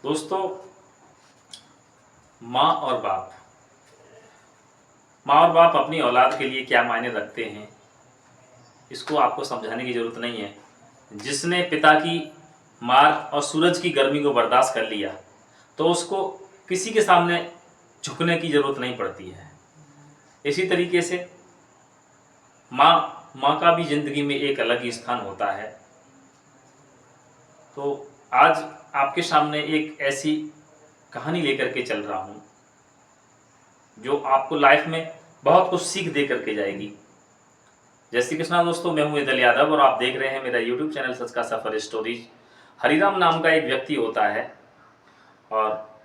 दोस्तों, माँ और बाप माँ और बाप अपनी औलाद के लिए क्या मायने रखते हैं, इसको आपको समझाने की ज़रूरत नहीं है। जिसने पिता की मार और सूरज की गर्मी को बर्दाश्त कर लिया, तो उसको किसी के सामने झुकने की ज़रूरत नहीं पड़ती है। इसी तरीके से माँ का भी ज़िंदगी में एक अलग ही स्थान होता है। तो आज आपके सामने एक ऐसी कहानी लेकर के चल रहा हूँ जो आपको लाइफ में बहुत कुछ सीख दे करके जाएगी। जय श्री कृष्णा दोस्तों, मैं हूँ इदल यादव और आप देख रहे हैं मेरा यूट्यूब चैनल सच का सफ़र स्टोरीज। हरिराम नाम का एक व्यक्ति होता है और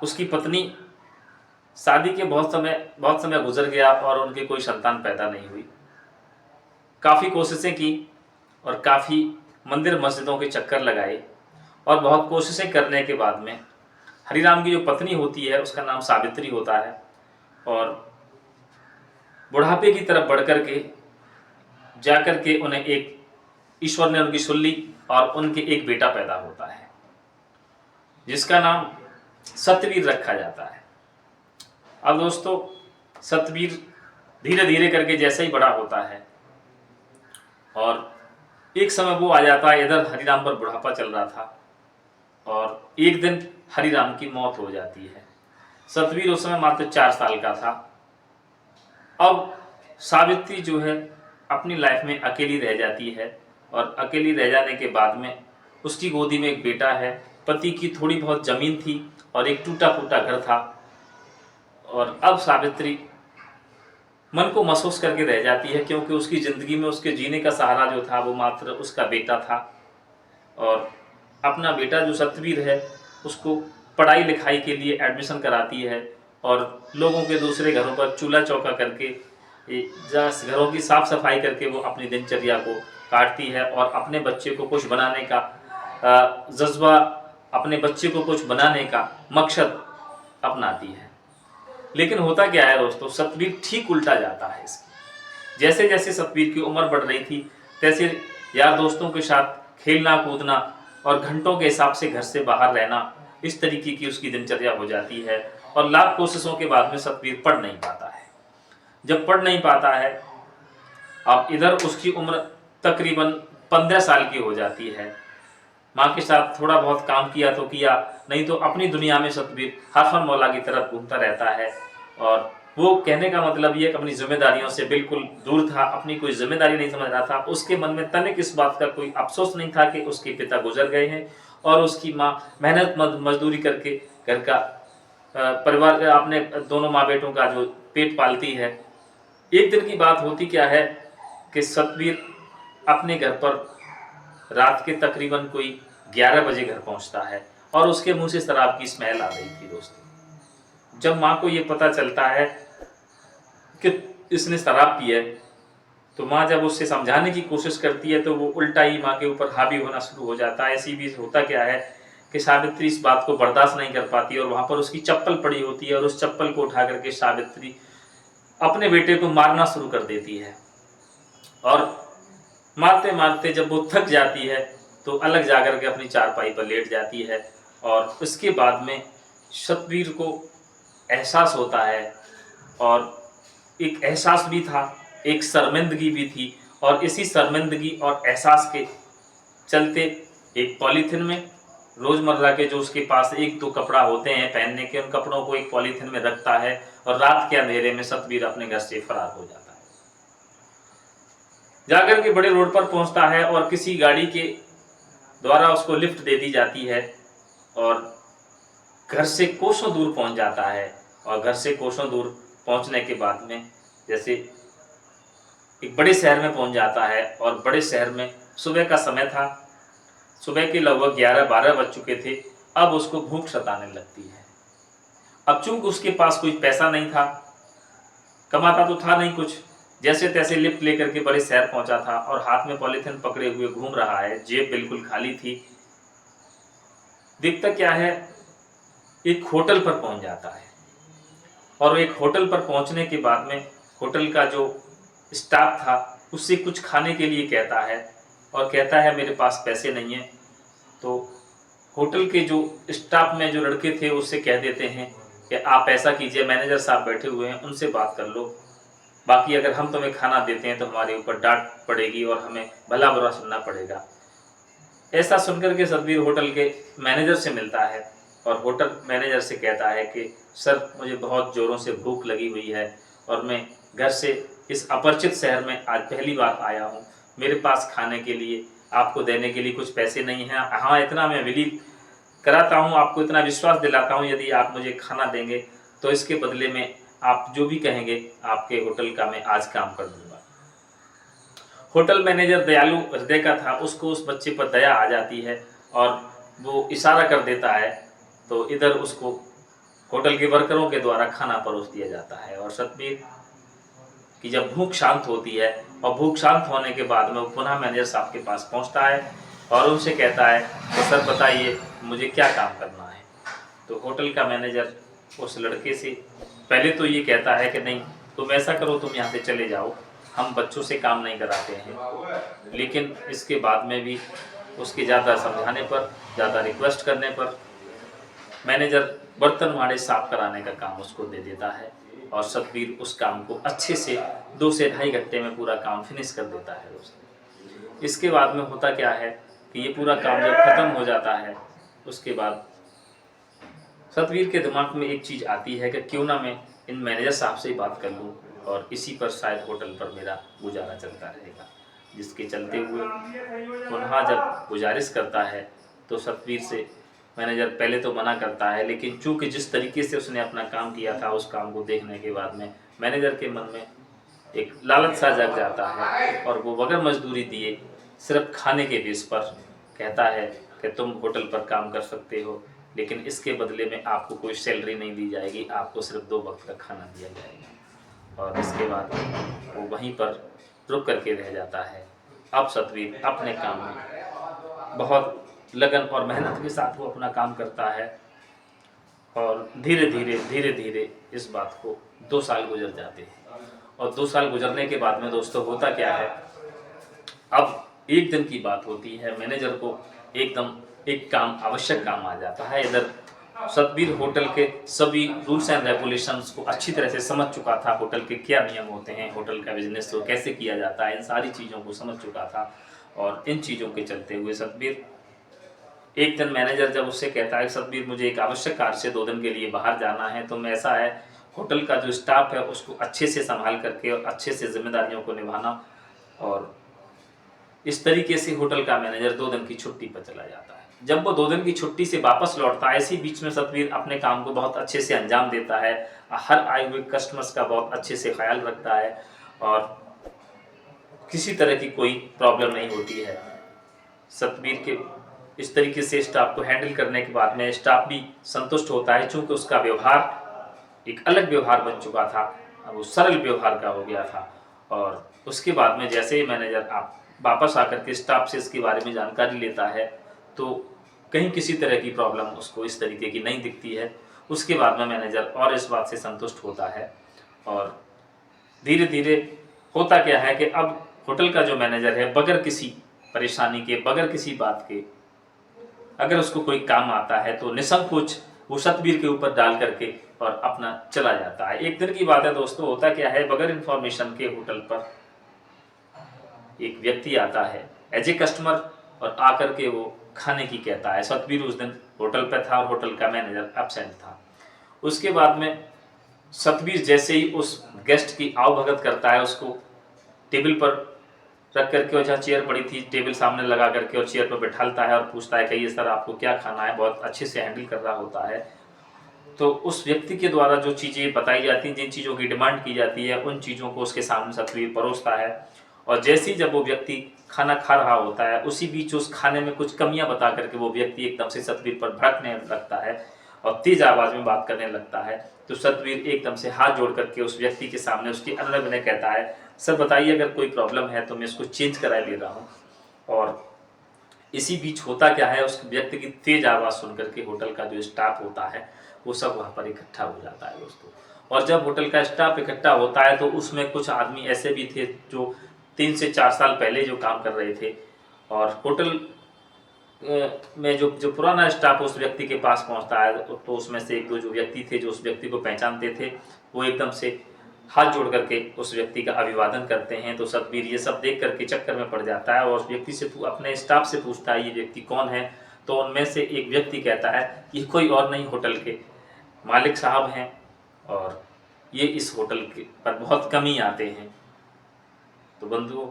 उसकी पत्नी शादी के बहुत समय गुजर गया और उनकी कोई संतान पैदा नहीं हुई। काफ़ी कोशिशें की और काफ़ी मंदिर मस्जिदों के चक्कर लगाए और बहुत कोशिशें करने के बाद में हरिराम की जो पत्नी होती है उसका नाम सावित्री होता है और बुढ़ापे की तरफ बढ़ कर के जाकर के उन्हें एक ईश्वर ने उनकी सुन ली और उनके एक बेटा पैदा होता है जिसका नाम सतवीर रखा जाता है। अब दोस्तों, सतवीर धीरे धीरे करके जैसे ही बड़ा होता है और एक समय वो आ जाता है, इधर हरिराम पर बुढ़ापा चल रहा था और एक दिन हरिराम की मौत हो जाती है। सतवीर उस समय मात्र 4 साल का था। अब सावित्री जो है अपनी लाइफ में अकेली रह जाती है और अकेली रह जाने के बाद में उसकी गोदी में एक बेटा है। पति की थोड़ी बहुत ज़मीन थी और एक टूटा फूटा घर था और अब सावित्री मन को महसूस करके रह जाती है क्योंकि उसकी ज़िंदगी में उसके जीने का सहारा जो था वो मात्र उसका बेटा था और अपना बेटा जो सतवीर है उसको पढ़ाई लिखाई के लिए एडमिशन कराती है और लोगों के दूसरे घरों पर चूल्हा चौका करके घरों की साफ़ सफाई करके वो अपनी दिनचर्या को काटती है और अपने बच्चे को कुछ बनाने का जज्बा, अपने बच्चे को कुछ बनाने का मकसद अपनाती है। लेकिन होता क्या है दोस्तों, सतवीर ठीक उल्टा जाता है इसकी। जैसे जैसे सतवीर की उम्र बढ़ रही थी तैसे यार दोस्तों के साथ खेलना कूदना और घंटों के हिसाब से घर से बाहर रहना, इस तरीके की उसकी दिनचर्या हो जाती है और लाख कोशिशों के बाद में सतवीर पढ़ नहीं पाता है। जब पढ़ नहीं पाता है, अब इधर उसकी उम्र तकरीबन 15 साल की हो जाती है। माँ के साथ थोड़ा बहुत काम किया तो किया, नहीं तो अपनी दुनिया में सतवीर हाफन मौला की तरफ घूमता रहता है और वो कहने का मतलब ये कि अपनी जिम्मेदारियों से बिल्कुल दूर था, अपनी कोई जिम्मेदारी नहीं समझ रहा था। उसके मन में तनिक इस बात का कोई अफसोस नहीं था कि उसके पिता गुजर गए हैं और उसकी माँ मेहनत मजदूरी करके घर का परिवार, अपने दोनों माँ बेटों का जो पेट पालती है। एक दिन की बात होती क्या है कि सतवीर अपने घर पर रात के तकरीबन कोई 11 बजे घर पहुंचता है और उसके मुंह से शराब की स्मेल आ रही थी दोस्तों। जब माँ को ये पता चलता है कि इसने शराब पी है तो माँ जब उससे समझाने की कोशिश करती है तो वो उल्टा ही माँ के ऊपर हावी होना शुरू हो जाता है। इसी बीच होता क्या है कि सावित्री इस बात को बर्दाश्त नहीं कर पाती और वहाँ पर उसकी चप्पल पड़ी होती है और उस चप्पल को उठा करके सावित्री अपने बेटे को मारना शुरू कर देती है और मारते मारते जब वो थक जाती है तो अलग जाकर के अपनी चारपाई पर लेट जाती है और उसके बाद में सतवीर को एहसास होता है और एक एहसास भी था, एक शर्मिंदगी भी थी और इसी शर्मिंदगी और एहसास के चलते एक पॉलीथिन में रोज़मर्रा के जो उसके पास एक दो कपड़ा होते हैं पहनने के, उन कपड़ों को एक पॉलीथिन में रखता है और रात के अंधेरे में सतवीर अपने घर से फरार हो जाता है। जाकर के बड़े रोड पर पहुंचता है और किसी गाड़ी के द्वारा उसको लिफ्ट दे दी जाती है और घर से कोसों दूर पहुंच जाता है और घर से कोसों दूर पहुंचने के बाद में जैसे एक बड़े शहर में पहुंच जाता है और बड़े शहर में सुबह का समय था। सुबह के लगभग 11-12 बज चुके थे। अब उसको भूख सताने लगती है। अब चूंकि उसके पास कोई पैसा नहीं था, कमाता तो था नहीं कुछ, जैसे तैसे लिफ्ट लेकर के बड़े शहर पहुंचा था और हाथ में पॉलीथिन पकड़े हुए घूम रहा है। जेब बिल्कुल खाली थी। दिखता क्या है, एक होटल पर पहुंच जाता है और एक होटल पर पहुंचने के बाद में होटल का जो स्टाफ था उससे कुछ खाने के लिए कहता है और कहता है मेरे पास पैसे नहीं है। तो होटल के जो स्टाफ में जो लड़के थे उससे कह देते हैं कि आप ऐसा कीजिए, मैनेजर साहब बैठे हुए हैं उनसे बात कर लो, बाकी अगर हम तुम्हें खाना देते हैं तो हमारे ऊपर डांट पड़ेगी और हमें भला बुरा सुनना पड़ेगा। ऐसा सुनकर के सतबीर होटल के मैनेजर से मिलता है और होटल मैनेजर से कहता है कि सर मुझे बहुत ज़ोरों से भूख लगी हुई है और मैं घर से इस अपरिचित शहर में आज पहली बार आया हूँ, मेरे पास खाने के लिए आपको देने के लिए कुछ पैसे नहीं हैं। हाँ, इतना मैं बिलीव कराता हूँ, आपको इतना विश्वास दिलाता हूँ, यदि आप मुझे खाना देंगे तो इसके बदले में आप जो भी कहेंगे आपके होटल का मैं आज काम कर दूंगा। होटल मैनेजर दयालु हृदय का था, उसको उस बच्चे पर दया आ जाती है और वो इशारा कर देता है तो इधर उसको होटल के वर्करों के द्वारा खाना परोस दिया जाता है। और सतबीर की जब भूख शांत होती है और भूख शांत होने के बाद में वो पुनः मैनेजर साहब के पास पहुंचता है और उनसे कहता है कि सर बताइए मुझे क्या काम करना है। तो होटल का मैनेजर उस लड़के से पहले तो ये कहता है कि नहीं तुम ऐसा करो, तुम यहाँ से चले जाओ, हम बच्चों से काम नहीं कराते हैं। लेकिन इसके बाद में भी उसके ज़्यादा समझाने पर, ज़्यादा रिक्वेस्ट करने पर मैनेजर बर्तन वाड़े साफ कराने का काम उसको दे देता है और सतबीर उस काम को अच्छे से 2 से ढाई घंटे में पूरा काम फिनिश कर देता है दोस्तों। इसके बाद में होता क्या है कि ये पूरा काम जब खत्म हो जाता है उसके बाद सतबीर के दिमाग में एक चीज़ आती है कि क्यों ना मैं इन मैनेजर साहब से ही बात कर लूँ और इसी पर शायद होटल पर मेरा गुजारा चलता रहेगा। जिसके चलते हुए पुनः जब गुजारिश करता है तो सतबीर से मैनेजर पहले तो मना करता है, लेकिन चूंकि जिस तरीके से उसने अपना काम किया था उस काम को देखने के बाद में मैनेजर के मन में एक लालच सा जग जाता है और वो बगैर मजदूरी दिए सिर्फ खाने के बेस पर कहता है कि तुम होटल पर काम कर सकते हो, लेकिन इसके बदले में आपको कोई सैलरी नहीं दी जाएगी, आपको सिर्फ 2 वक्त का खाना दिया जाएगा। और इसके बाद वो वहीं पर रुक करके रह जाता है। अब सतबीर अपने काम में बहुत लगन और मेहनत के साथ वो अपना काम करता है और धीरे धीरे इस बात को 2 साल गुजर जाते हैं। और 2 साल गुजरने के बाद में दोस्तों होता क्या है, अब एक दिन की बात होती है, मैनेजर को एकदम एक काम आवश्यक काम आ जाता है। इधर सतबीर होटल के सभी रूल्स एंड रेगुलेशंस को अच्छी तरह से समझ चुका था, होटल के क्या नियम होते हैं, होटल का बिजनेस को कैसे किया जाता है, इन सारी चीज़ों को समझ चुका था। और इन चीज़ों के चलते हुए सतबीर एक दिन मैनेजर जब उससे कहता है सतबीर मुझे एक आवश्यक कार्य से 2 दिन के लिए बाहर जाना है, तो मैं ऐसा है होटल का जो स्टाफ है उसको अच्छे से संभाल करके और अच्छे से जिम्मेदारियों को निभाना। और इस तरीके से होटल का मैनेजर 2 दिन की छुट्टी पर चला जाता है। जब वो 2 दिन की छुट्टी से वापस लौटता है, इसी बीच में सतबीर अपने काम को बहुत अच्छे से अंजाम देता है, हर आए हुए कस्टमर्स का बहुत अच्छे से ख्याल रखता है और किसी तरह की कोई प्रॉब्लम नहीं होती है। सतबीर के इस तरीके से स्टाफ को हैंडल करने के बाद में स्टाफ भी संतुष्ट होता है, चूँकि उसका व्यवहार एक अलग व्यवहार बन चुका था, वो सरल व्यवहार का हो गया था। और उसके बाद में जैसे ही मैनेजर आप वापस आकर के स्टाफ से इसके बारे में जानकारी लेता है तो कहीं किसी तरह की प्रॉब्लम उसको इस तरीके की नहीं दिखती है। उसके बाद में मैनेजर और इस बात से संतुष्ट होता है और धीरे धीरे होता क्या है कि अब होटल का जो मैनेजर है बगैर किसी परेशानी के, बगैर किसी बात के, अगर उसको कोई काम आता है तो निसंकोच वो सतबीर के ऊपर डाल करके और अपना चला जाता है। एक दिन की बात है दोस्तों, होता क्या है बगैर इन्फॉर्मेशन के होटल पर एक व्यक्ति आता है एज ए कस्टमर और आकर के वो खाने की कहता है। सतबीर उस दिन होटल पे था और होटल का मैनेजर एब्सेंट था। उसके बाद में सतबीर जैसे ही उस गेस्ट की आवभगत करता है, उसको टेबल पर रख करके और जहाँ चेयर पड़ी थी टेबल सामने लगा करके और चेयर पर बैठालता है और पूछता है कि ये सर आपको क्या खाना है, बहुत अच्छे से हैंडल कर रहा होता है। तो उस व्यक्ति के द्वारा जो चीज़ें बताई जाती हैं, जिन चीज़ों की डिमांड की जाती है, उन चीज़ों को उसके सामने सतबीर परोसता है। और जैसे ही जब वो व्यक्ति खाना खा रहा होता है उसी बीच उस खाने में कुछ कमियां बता करके वो व्यक्ति एकदम से सतबीर पर भड़कने लगता है और तेज आवाज़ में बात करने लगता है। तो सतबीर एकदम से हाथ जोड़ करके उस व्यक्ति के सामने उसकी अनल विनय कहता है सर बताइए अगर कोई प्रॉब्लम है तो मैं इसको चेंज करा ले रहा हूँ। और इसी बीच होता क्या है, उस व्यक्ति की तेज आवाज़ सुन करके होटल का जो स्टाफ होता है वो सब वहाँ पर इकट्ठा हो जाता है दोस्तों। और जब होटल का स्टाफ इकट्ठा होता है तो उसमें कुछ आदमी ऐसे भी थे जो 3 से 4 साल पहले जो काम कर रहे थे और होटल में जो जो पुराना स्टाफ उस व्यक्ति के पास पहुंचता है, तो उसमें से एक दो जो व्यक्ति थे जो उस व्यक्ति को पहचानते थे, वो एकदम से हाथ जोड़ करके उस व्यक्ति का अभिवादन करते हैं। तो सतबीर ये सब देख करके चक्कर में पड़ जाता है और उस व्यक्ति से अपने स्टाफ से पूछता है ये व्यक्ति कौन है। तो उनमें से एक व्यक्ति कहता है ये कोई और नहीं, होटल के मालिक साहब हैं और ये इस होटल के पर बहुत कम ही आते हैं। तो बंधुओं,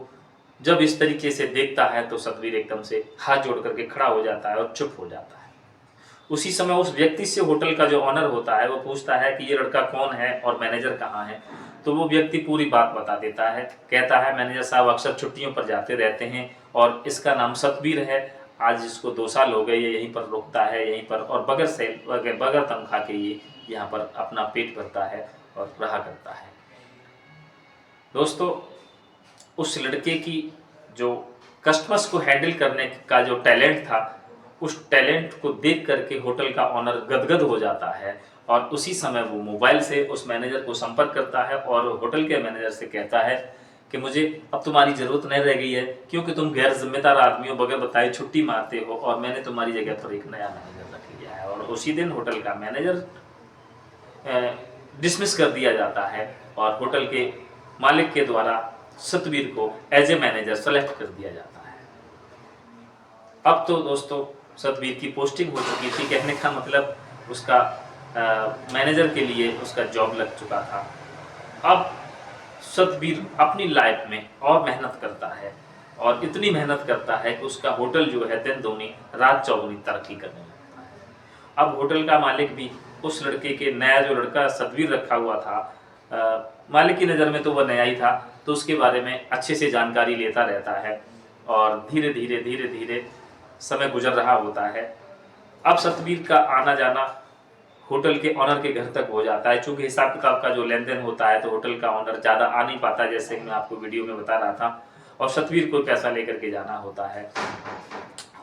जब इस तरीके से देखता है तो सतबीर एकदम से हाथ जोड़ करके खड़ा हो जाता है और चुप हो जाता है। उसी समय उस व्यक्ति से होटल का जो ऑनर होता है वो पूछता है कि ये लड़का कौन है और मैनेजर कहाँ है। तो वो व्यक्ति पूरी बात बता देता है, कहता है मैनेजर साहब अक्सर छुट्टियों पर जाते रहते हैं और इसका नाम सतबीर है, आज इसको 2 साल हो गए, ये यहीं पर रुकता है यहीं पर, और बगैर तनख्वाह के ये यहाँ पर अपना पेट भरता है और रहा करता है। दोस्तों, उस लड़के की जो कस्टमर्स को हैंडल करने का जो टैलेंट था, उस टैलेंट को देख करके होटल का ऑनर गदगद हो जाता है और उसी समय वो मोबाइल से उस मैनेजर को संपर्क करता है और होटल के मैनेजर से कहता है कि मुझे अब तुम्हारी ज़रूरत नहीं रह गई है, क्योंकि तुम गैर जिम्मेदार आदमी हो, बगैर बताए छुट्टी मारते हो और मैंने तुम्हारी जगह पर एक नया मैनेजर रख लिया है। और उसी दिन होटल का मैनेजर डिसमिस कर दिया जाता है और होटल के मालिक के द्वारा सतबीर को एज ए मैनेजर सेलेक्ट कर दिया जाता है। अब तो दोस्तों सतबीर की पोस्टिंग हो चुकी थी, कहने का मतलब उसका मैनेजर के लिए उसका जॉब लग चुका था। अब सतबीर अपनी लाइफ में और मेहनत करता है और इतनी मेहनत करता है कि उसका होटल जो है दिन दूनी रात चौगुनी तरक्की करने लगता है। अब होटल का मालिक भी उस लड़के के, नया जो लड़का सतबीर रखा हुआ था, मालिक की नज़र में तो वह नया ही था, तो उसके बारे में अच्छे से जानकारी लेता रहता है और धीरे धीरे समय गुजर रहा होता है। अब सतबीर का आना जाना होटल के ऑनर के घर तक हो जाता है। चूँकि हिसाब किताब का जो लेन देन होता है तो होटल का ऑनर ज़्यादा आ नहीं पाता, जैसे कि मैं आपको वीडियो में बता रहा था, और सतबीर को पैसा लेकर के जाना होता है।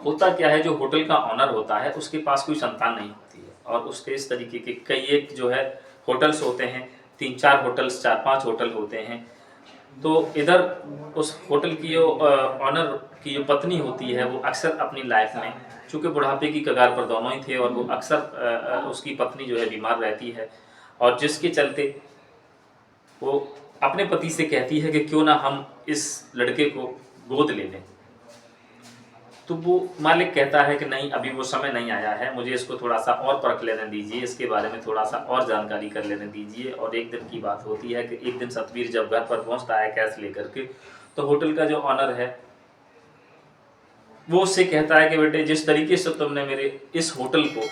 होता क्या है, जो होटल का ऑनर होता है उसके पास कोई संतान नहीं होती है और उसके इस तरीके के कई एक जो है होटल्स होते हैं, 3-4 होटल्स, 4-5 होटल होते हैं। तो इधर उस होटल की जो ऑनर की जो पत्नी होती है वो अक्सर अपनी लाइफ में, चूँकि बुढ़ापे की कगार पर दोनों ही थे और वो अक्सर उसकी पत्नी जो है बीमार रहती है और जिसके चलते वो अपने पति से कहती है कि क्यों ना हम इस लड़के को गोद ले लें। तो वो मालिक कहता है कि नहीं, अभी वो समय नहीं आया है, मुझे इसको थोड़ा सा और परख लेने दीजिए, इसके बारे में थोड़ा सा और जानकारी कर लेने दीजिए। और एक दिन की बात होती है कि एक दिन सतबीर जब घर पर पहुंचता है कैश लेकर के, तो होटल का जो ऑनर है वो उससे कहता है कि बेटे, जिस तरीके से तुमने मेरे इस होटल को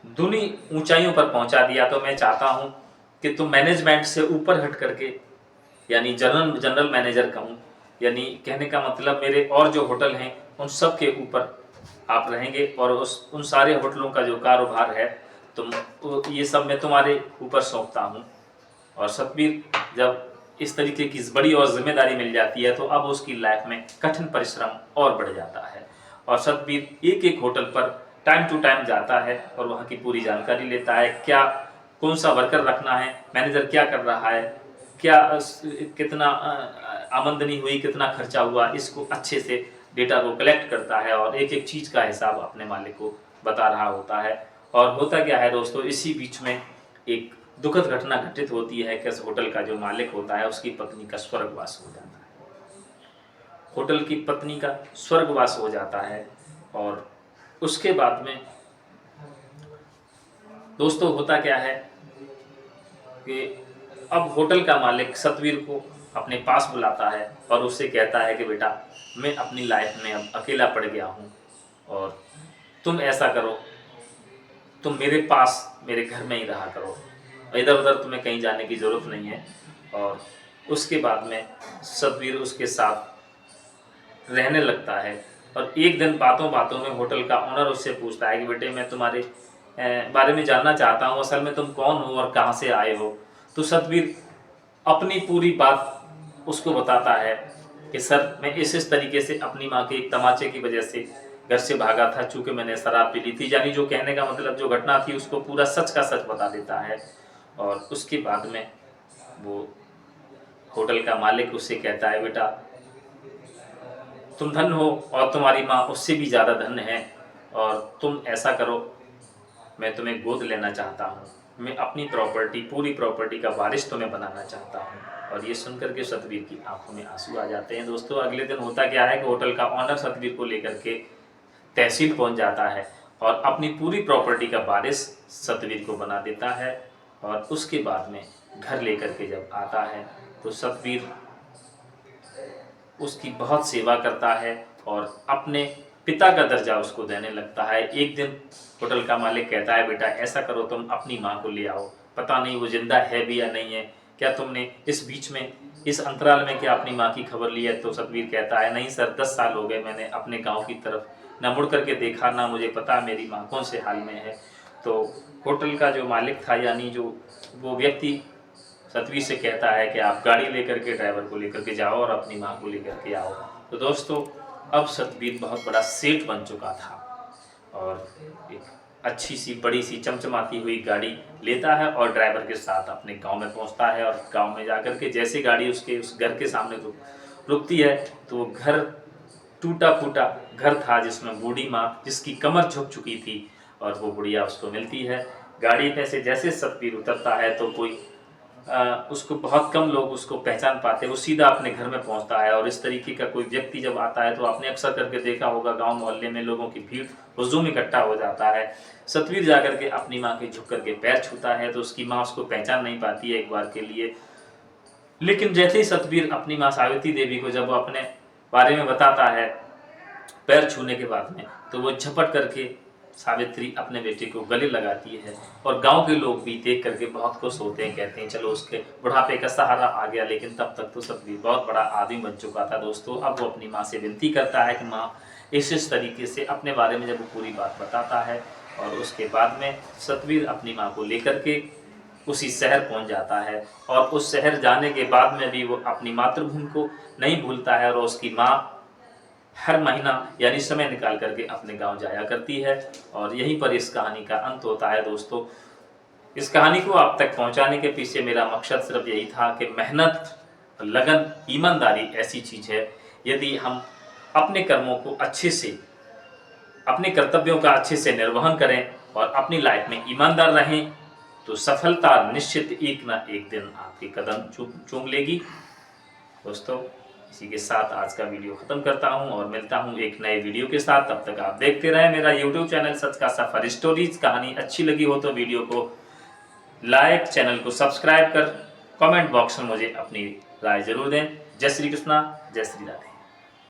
दूनी ऊंचाइयों पर पहुंचा दिया, तो मैं चाहता हूँ कि तुम मैनेजमेंट से ऊपर हट करके, यानी जनरल मैनेजर कहूँ, यानी कहने का मतलब मेरे और जो होटल हैं उन सब के ऊपर आप रहेंगे और उन सारे होटलों का जो कारोबार है ये सब मैं तुम्हारे ऊपर सौंपता हूँ। और सतबीर जब इस तरीके की बड़ी और जिम्मेदारी मिल जाती है तो अब उसकी लाइफ में कठिन परिश्रम और बढ़ जाता है और सतबीर एक एक होटल पर टाइम टू टाइम जाता है और वहाँ की पूरी जानकारी लेता है, क्या कौन सा वर्कर रखना है, मैनेजर क्या कर रहा है, क्या कितना आमदनी हुई, कितना खर्चा हुआ, इसको अच्छे से डेटा को कलेक्ट करता है और एक एक चीज़ का हिसाब अपने मालिक को बता रहा होता है। और होता क्या है दोस्तों, इसी बीच में एक दुखद घटना घटित होती है कि इस होटल का जो मालिक होता है उसकी पत्नी का स्वर्गवास हो जाता है। होटल की पत्नी का स्वर्गवास हो जाता है और उसके बाद में दोस्तों होता क्या है कि अब होटल का मालिक सतबीर को अपने पास बुलाता है और उससे कहता है कि बेटा, मैं अपनी लाइफ में अब अकेला पड़ गया हूँ और तुम ऐसा करो, तुम मेरे पास मेरे घर में ही रहा करो, इधर उधर तुम्हें कहीं जाने की ज़रूरत नहीं है। और उसके बाद में सतबीर उसके साथ रहने लगता है और एक दिन बातों बातों में होटल का ऑनर उससे पूछता है कि बेटे, मैं तुम्हारे बारे में जानना चाहता हूँ, असल में तुम कौन हो और कहाँ से आए हो। तो सतबीर अपनी पूरी बात उसको बताता है कि सर, मैं इस तरीके से अपनी माँ के एक तमाचे की वजह से घर से भागा था, चूँकि मैंने शराब पी ली थी, यानी जो कहने का मतलब जो घटना थी उसको पूरा सच का सच बता देता है। और उसके बाद में वो होटल का मालिक उससे कहता है, बेटा तुम धन हो और तुम्हारी माँ उससे भी ज़्यादा धन है, और तुम ऐसा करो, मैं तुम्हें गोद लेना चाहता हूँ, मैं अपनी प्रॉपर्टी, पूरी प्रॉपर्टी का वारिस तुम्हें बनाना चाहता हूँ। और ये सुनकर के सतवीर की आंखों में आंसू आ जाते हैं। दोस्तों अगले दिन होता क्या है कि होटल का ऑनर सतवीर को लेकर के तहसील पहुंच जाता है और अपनी पूरी प्रॉपर्टी का वारिस सतवीर को बना देता है। और उसके बाद में घर लेकर के जब आता है तो सतवीर उसकी बहुत सेवा करता है और अपने पिता का दर्जा उसको देने लगता है। एक दिन होटल का मालिक कहता है, बेटा ऐसा करो, तुम अपनी माँ को ले आओ, पता नहीं वो जिंदा है भी या नहीं है, क्या तुमने इस बीच में, इस अंतराल में क्या अपनी माँ की खबर ली है? तो सतवीर कहता है, नहीं सर, 10 साल हो गए, मैंने अपने गाँव की तरफ ना मुड़ करके देखा, ना मुझे पता मेरी माँ कौन से हाल में है। तो होटल का जो मालिक था, यानी जो वो व्यक्ति, सतवीर से कहता है कि आप गाड़ी लेकर के ड्राइवर को लेकर के जाओ और अपनी माँ को लेकर के आओ। तो दोस्तों अब सतवीर बहुत बड़ा सेठ बन चुका था और एक अच्छी सी बड़ी सी चमचमाती हुई गाड़ी लेता है और ड्राइवर के साथ अपने गांव में पहुंचता है। और गांव में जाकर के जैसे गाड़ी उसके उस घर के सामने रुकती है तो वो घर, टूटा फूटा घर था जिसमें बूढ़ी माँ, जिसकी कमर झुक चुकी थी, और वो बुढ़िया उसको मिलती है। गाड़ी में से जैसे सतवीर उतरता है तो कोई उसको बहुत कम लोग उसको पहचान पाते, वो सीधा अपने घर में पहुंचता है। और इस तरीके का कोई व्यक्ति जब आता है तो आपने अक्सर करके देखा होगा, गांव मोहल्ले में लोगों की भीड़ हुजूम इकट्ठा हो जाता है। सतवीर जाकर के अपनी माँ के झुक करके पैर छूता है तो उसकी माँ उसको पहचान नहीं पाती है एक बार के लिए, लेकिन जैसे ही सतवीर अपनी माँ सावित्री देवी को जब वो अपने बारे में बताता है पैर छूने के बाद में, तो वो झपट करके सावित्री अपने बेटे को गले लगाती है। और गांव के लोग भी देख करके बहुत खुश होते हैं, कहते हैं चलो उसके बुढ़ापे का सहारा आ गया। लेकिन तब तक तो सतवीर बहुत बड़ा आदमी बन चुका था। दोस्तों अब वो अपनी माँ से विनती करता है कि माँ, इस तरीके से अपने बारे में जब वो पूरी बात बताता है, और उसके बाद में सतवीर अपनी माँ को लेकर के उसी शहर पहुंच जाता है। और उस शहर जाने के बाद में भी वो अपनी मातृभूमि को नहीं भूलता है, और उसकी माँ हर महीना यानी समय निकाल करके अपने गांव जाया करती है। और यहीं पर इस कहानी का अंत होता है। दोस्तों इस कहानी को आप तक पहुंचाने के पीछे मेरा मकसद सिर्फ यही था कि मेहनत, लगन, ईमानदारी ऐसी चीज़ है, यदि हम अपने कर्मों को अच्छे से, अपने कर्तव्यों का अच्छे से निर्वहन करें और अपनी लाइफ में ईमानदार रहें तो सफलता निश्चित एक ना एक दिन आपके कदम चूम लेगी। दोस्तों इसी के साथ आज का वीडियो खत्म करता हूं और मिलता हूं एक नए वीडियो के साथ। तब तक आप देखते रहें मेरा YouTube चैनल सच का सफर स्टोरीज। कहानी अच्छी लगी हो तो वीडियो को लाइक, चैनल को सब्सक्राइब कर कमेंट बॉक्स में मुझे अपनी राय जरूर दें। जय श्री कृष्णा, जय श्री राधे।